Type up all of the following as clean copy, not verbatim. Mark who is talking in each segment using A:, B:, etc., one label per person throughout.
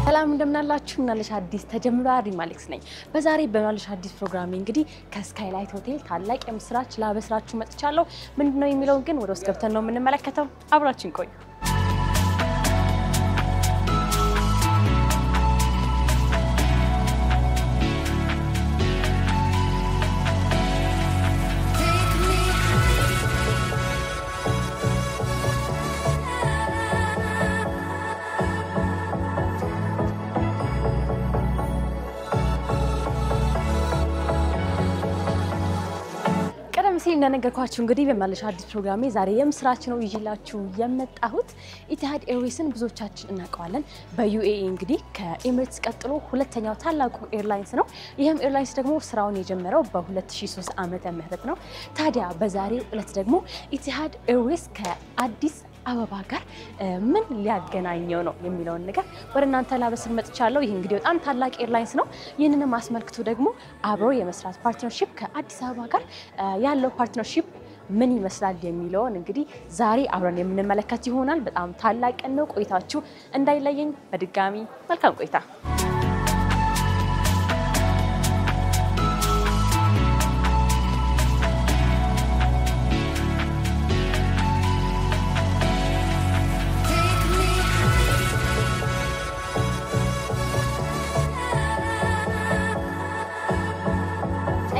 A: ሰላም እንደምናላችሁ ምናለሽ አዲስ ተጀምሯል ሪማሌክስ ነኝ በዛሬ በማለሽ አዲስ ፕሮግራም እንግዲህ ከስካይላይት ሆቴል ታላቅ የምስራች ላበስራችሁ መጥቻለሁ ምንድነው የሚለው ግን ወደ ውስጥ ገብተን ነው የምንመለከተው አብራችን ቆዩ እንደነገርኳችሁ እንግዲህ በማለሽ አዲስ ፕሮግራሜ ዛሬ የምስራች ነው ይዤላችሁ የመጣሁት ኢቲሃድ ኤርዌይስን ብዙዎቻችን እናውቀዋለን በዩኤኢ እንግዲህ ከኤሚሬትስ ቀጥሎ ሁለተኛው ታላቁ ኤርላይንስ ነው ይሄም ኤርላይንስ ደግሞ ስራውን የጀመረው በ2003 ዓመተ ምህረት ነው ታዲያ በዛሬው ዕለት ደግሞ ኢቲሃድ ኤርዌይስ ከአዲስ አበባ ጋር ምን ሊያገናኘው ነው የሚለውን ነገር ወደናንተ ላበስር መጥቻለሁ ይሄ እንግዲህ በጣም ታላቅ ኤርላይንስ ነው ይሄንንም አስመልክቶ ደግሞ አብሮ የመስራት ፓርትነርሺፕ ከአዲስ አበባ ጋር ያለው ፓርትነርሺፕ ምን ይመስላል የሚለውን እንግዲህ ዛሬ አብረን የምንመለከት ይሆናል በጣም ታላቅ ነው ቆይታችሁ እንዳይለየኝ በድጋሚ መልካም ቆይታ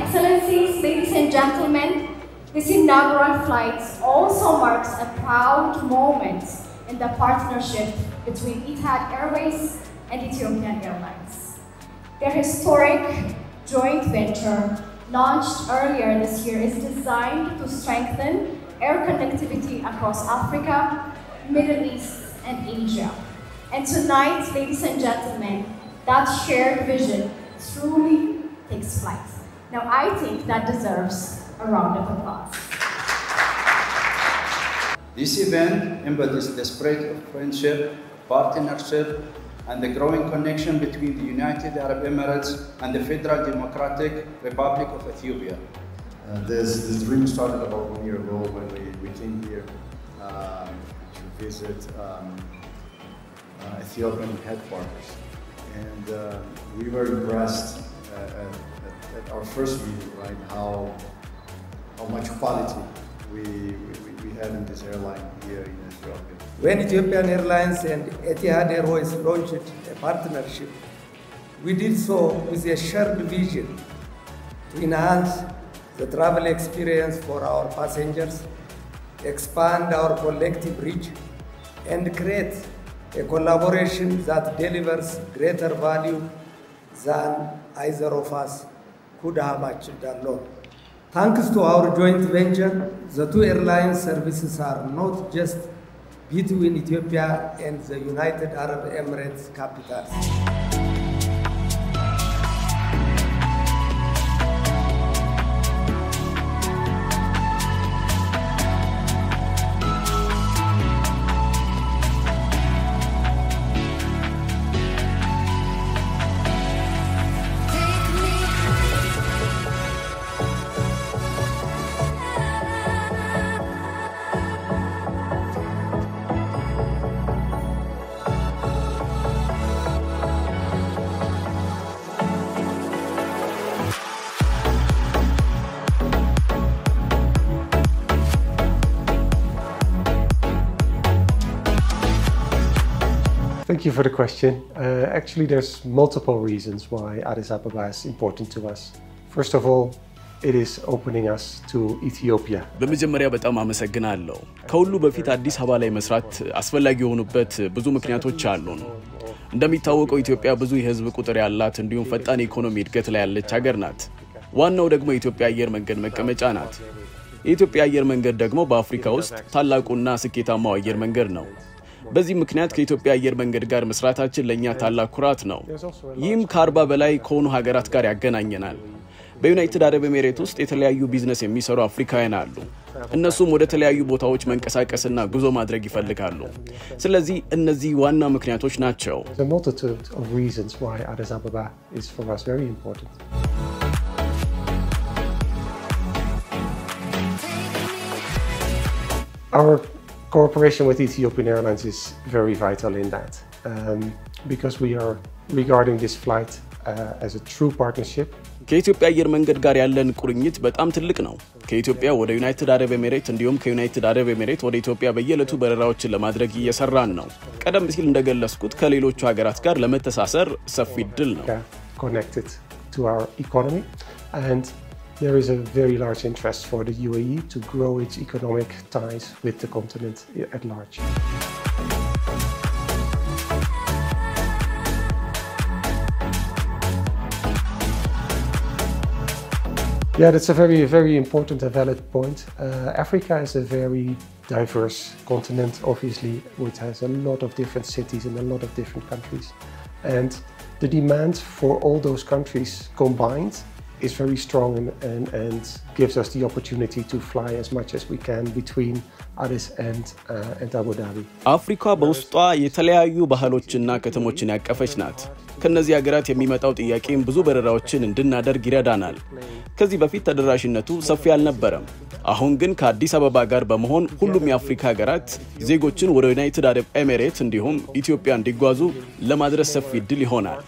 B: Excellencies, ladies and gentlemen, this inaugural flight also marks a proud moment in the partnership between Etihad Airways and Ethiopian Airlines. Their historic joint venture, launched earlier this year, is designed to strengthen air connectivity across Africa, Middle East, and Asia. And tonight, ladies and gentlemen, that shared vision truly takes flight. Now, I think that deserves a round of applause.
C: This event embodies the spirit of friendship, partnership, and the growing connection between the United Arab Emirates and the Federal Democratic Republic of Ethiopia.
D: This dream started about 1 year ago when we came here to visit Ethiopian headquarters. And we were impressed at our first meeting, right? How much quality we have in this airline here in Ethiopia.
E: When Ethiopian Airlines and Etihad Airways launched a partnership, we did so with a shared vision to enhance the travel experience for our passengers, expand our collective reach, and create a collaboration that delivers greater value than either of us could have achieved alone. Thanks to our joint venture, the two airline services are not just between Ethiopia and the United Arab Emirates capitals.
F: Thank you for the question. Actually, there's multiple reasons why Addis Ababa is important to us. First of all, it is opening us to Ethiopia.
G: በመጀመሪያ በጣም አመሰግናለሁ። ከሁሉ በፊት አዲስ አበባ ላይ መስራት አስፈላጊ የሆኑበት ብዙ ምክንያቶች አሉ ነው። እንደሚታወቀው ኢትዮጵያ ብዙ የህዝብ ቁጥር ያላት እንዲሁም ፈጣን ኢኮኖሚ እድገት ላይ ያለች ሀገር ናት። ዋናው ደግሞ የኢትዮጵያ አየር መንገድ መቀመጫ ናት። የኢትዮጵያ አየር መንገድ ደግሞ በአፍሪካ ውስጥ ታላቁና ስኬታማው አየር መንገድ ነው። በዚህ ምክንያት ከኢትዮጵያ አየር መንገድ ጋር መስራታችን ለኛ ታላቅ ኩራት ነው። ይህም ከ40 በላይ ከሆኑ ሀገራት ጋር ያገናኘናል። በዩናይትድ አረብ ኤሚሬት ውስጥ የተለያዩ ቢዝነስ የሚሰሩ አፍሪካውያን አሉ። እነሱም ወደ ተለያዩ ቦታዎች መንቀሳቀስና ጉዞ ማድረግ ይፈልጋሉ። ስለዚህ እነዚህ ዋና ምክንያቶች ናቸው።
F: There's a multitude of reasons why Addis Ababa is for us very important. Our cooperation with Ethiopian Airlines is very vital in that. because we are regarding this flight as a true partnership.
G: ከኢትዮጵያ አየር መንገድ ጋር ያለን ቁርኝት በጣም ትልቅ ነው። ከኢትዮጵያ ወደ ዩናይትድ አረብ ኤሚሬት እንዲሁም ከዩናይትድ አረብ ኤሚሬት ወደ ኢትዮጵያ በየዕለቱ በረራዎችን ለማድረግ እየሰራን ነው። ቀደም ሲል እንደገለጽኩት ከሌሎች ሀገራት ጋር ለመተሳሰር ሰፊ እድል ነው።
F: Connected to our economy, and there is a very large interest for the UAE to grow its economic ties with the continent at large. Yeah, that's a very important and valid point. Africa is a very diverse continent, obviously, which has a lot of different cities and a lot of different countries. And the demand for all those countries combined is very strong and gives us the opportunity to fly as much as we can between Addis and Abu Dhabi.
G: አፍሪካ በውስጧ የተለያዩ ባህሎችና ከተሞችን ያቀፈች ናት። ከነዚህ ሀገራት የሚመጣው ጥያቄም ብዙ በረራዎችን እንድናደርግ ይረዳናል። ከዚህ በፊት ተደራሽነቱ ሰፊ አልነበረም። አሁን ግን ከአዲስ አበባ ጋር በመሆን ሁሉም የአፍሪካ ሀገራት ዜጎችን ወደ ዩናይትድ አረብ ኤሚሬት እንዲሁም ኢትዮጵያ እንዲጓዙ ለማድረስ ሰፊ እድል ይሆናል።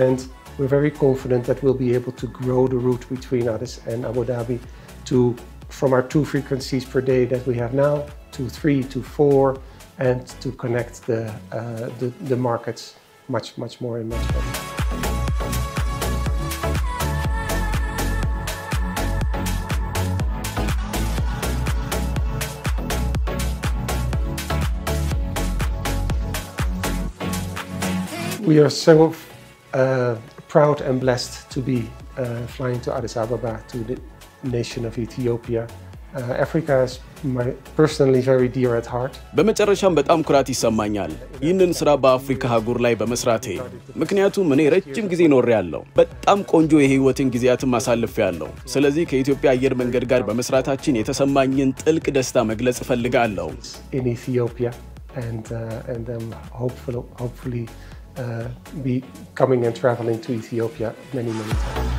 F: And we're very confident that we'll be able to grow the route between Addis and Abu Dhabi from our 2 frequencies per day that we have now to 3 to 4, and to connect the markets much more and much better. We are so proud and blessed to be flying to Addis Ababa, to the nation of Ethiopia. Africa is personally very dear at heart.
G: በመጨረሻም በጣም ኩራት ይሰማኛል ይህንን ስራ በአፍሪካ ሀገር ላይ በመስራቴ። ምክንያቱም እኔ ረጅም ጊዜ ኖሬያለሁ፣ በጣም ቆንጆ የህይወትን ጊዜያትን ማሳልፌያለሁ። ስለዚህ ከኢትዮጵያ አየር መንገድ ጋር በመስራታችን የተሰማኝን ጥልቅ ደስታ መግለጽ እፈልጋለሁ።
F: In Ethiopia and hopefully be coming and traveling to Ethiopia many times.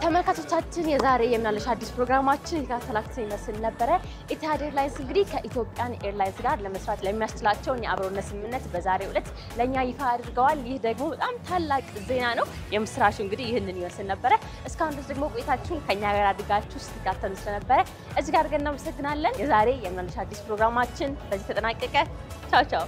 A: ተመልካቾቻችን የዛሬ የምናለሽ አዲስ ፕሮግራማችን ይካተላክሰ ይመስል ነበር። ኢቲሃድ ኤርላይንስ እንግዲህ ከኢትዮጵያን ኤርላይንስ ጋር ለመስራት ለሚያስችላቸው የአብሮነት ስምምነት በዛሬው ዕለት ለኛ ይፋ አድርገዋል። ይህ ደግሞ በጣም ታላቅ ዜና ነው። የምስራች እንግዲህ ይህንን ይመስል ነበር። እስካሁን ድረስ ደግሞ ቆይታችሁን ከኛ ጋር አድርጋችሁ ስትከታተሉ ስለነበረ እዚህ ጋር እናመሰግናለን። የዛሬ የምናለሽ አዲስ ፕሮግራማችን በዚህ ተጠናቀቀ። ቻው ቻው።